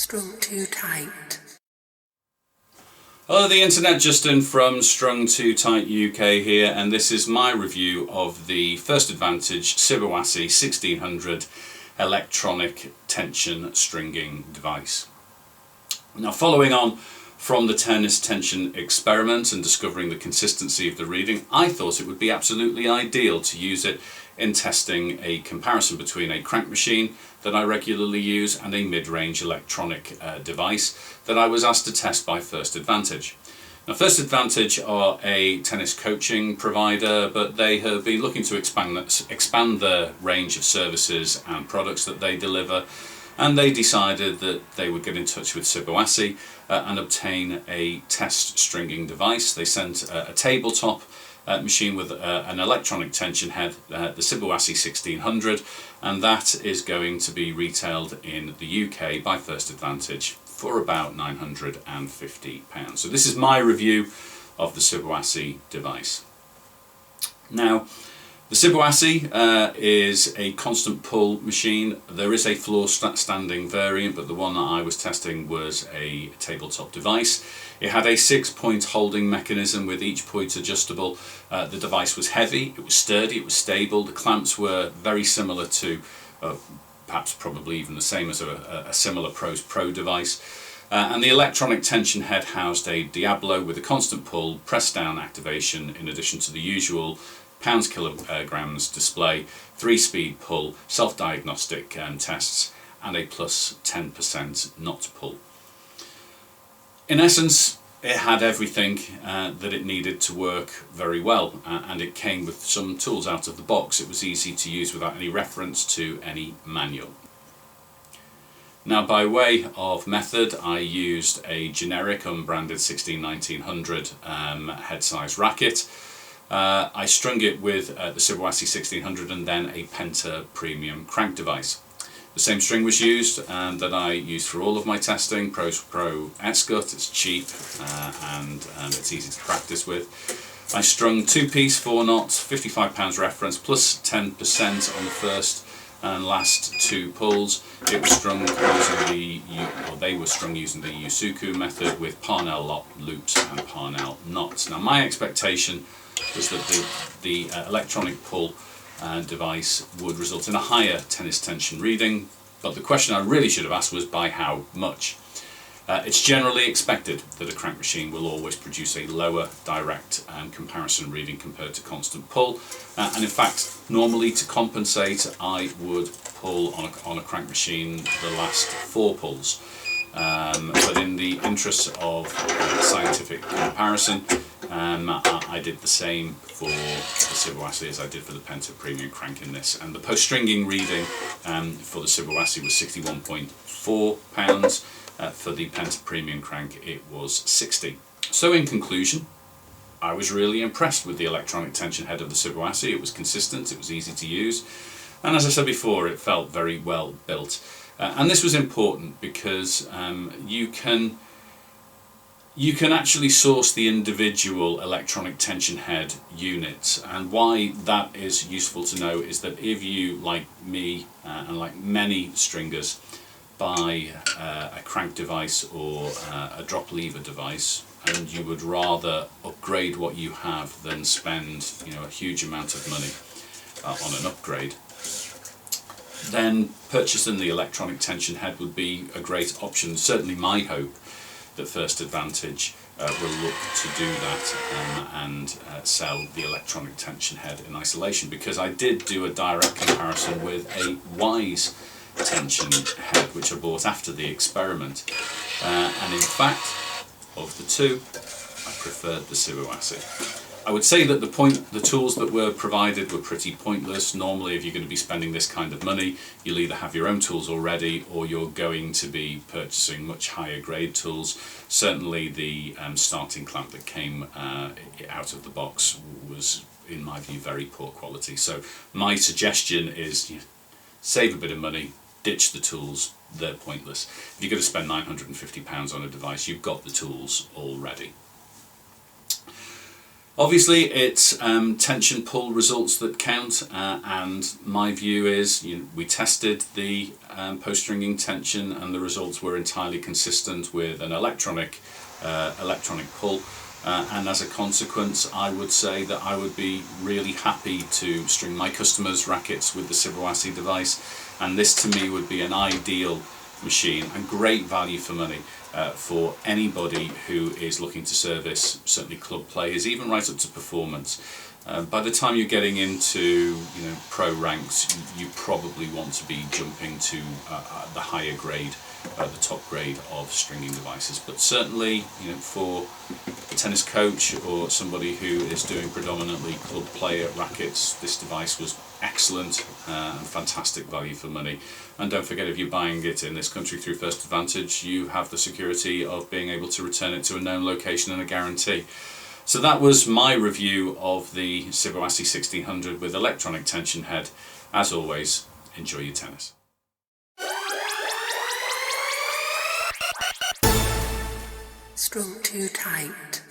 Strung too tight. Hello the internet, Justin from Strung Too Tight UK here, and this is my review of the First Advantage Siboasi 1600 electronic tension stringing device. Now, following on from the tennis tension experiment and discovering the consistency of the reading, I thought it would be absolutely ideal to use it in testing a comparison between a crank machine that I regularly use and a mid-range electronic device that I was asked to test by First Advantage. Now, First Advantage are a tennis coaching provider, but they have been looking to expand the range of services and products that they deliver, and they decided that they would get in touch with Siboasi and obtain a test stringing device. They sent a tabletop machine with an electronic tension head, the Siboasi 1600, and that is going to be retailed in the UK by First Advantage for about £950. So this is my review of the Siboasi device. Now, the Siboasi is a constant pull machine. There is a floor standing variant, but the one that I was testing was a tabletop device. It had a 6-point holding mechanism with each point adjustable. The device was heavy, it was sturdy, it was stable. The clamps were very similar to, perhaps probably even the same as a similar Pro device. And the electronic tension head housed a Diablo with a constant pull, press down activation, in addition to the usual pounds kilograms display, 3-speed pull, self-diagnostic tests, and a plus 10% not pull. In essence, it had everything that it needed to work very well, and it came with some tools out of the box. It was easy to use without any reference to any manual. Now, by way of method, I used a generic unbranded 16-1900 head size racket. I strung it with the Siboasi 1600 and then a Penta premium crank device. The same string was used that I use for all of my testing, Pro S2T. It's cheap and it's easy to practice with. I strung 2-piece 4-knot, £55 reference, plus 10% on the first and last 2 pulls. It was strung they were strung using the Yusuku method with Parnell lock loops and Parnell knots. Now, my expectation was that the electronic pull device would result in a higher tennis tension reading, but the question I really should have asked was by how much. It's generally expected that a crank machine will always produce a lower direct comparison reading compared to constant pull, and in fact, normally to compensate, I would pull on a crank machine the last 4 pulls. But in the interest of scientific comparison, I did the same for the Siboasi as I did for the Penta Premium crank in this, and the post-stringing reading for the Siboasi was 61.4 pounds. For the Penta Premium crank it was 60. So in conclusion, I was really impressed with the electronic tension head of the Siboasi. It was consistent, it was easy to use, and as I said before, it felt very well built. And this was important because you can actually source the individual electronic tension head units, and why that is useful to know is that if you, like me and like many stringers, buy a crank device or a drop lever device, and you would rather upgrade what you have than spend a huge amount of money on an upgrade, then purchasing the electronic tension head would be a great option. Certainly my hope that First Advantage will look to do that and sell the electronic tension head in isolation, because I did do a direct comparison with a Wise tension head which I bought after the experiment, and in fact, of the two, I preferred the Siboasi. I would say that the tools that were provided were pretty pointless. Normally, if you're going to be spending this kind of money, you'll either have your own tools already or you're going to be purchasing much higher grade tools. Certainly the starting clamp that came out of the box was, in my view, very poor quality. So my suggestion is save a bit of money, ditch the tools, they're pointless. If you're going to spend £950 on a device, you've got the tools already. Obviously it's tension pull results that count, and my view is we tested the post-stringing tension and the results were entirely consistent with an electronic pull, and as a consequence I would say that I would be really happy to string my customers' rackets with the Siboasi device, and this to me would be an ideal machine and great value for money for anybody who is looking to service, certainly club players, even right up to performance. By the time you're getting into pro ranks, you probably want to be jumping to the higher grade, the top grade of stringing devices. But certainly, for a tennis coach or somebody who is doing predominantly club player rackets, this device was excellent and fantastic value for money. And don't forget, if you're buying it in this country through First Advantage, you have the security of being able to return it to a known location and a guarantee. So that was my review of the Siboasi 1600 with electronic tension head. As always, enjoy your tennis. Stroke too tight.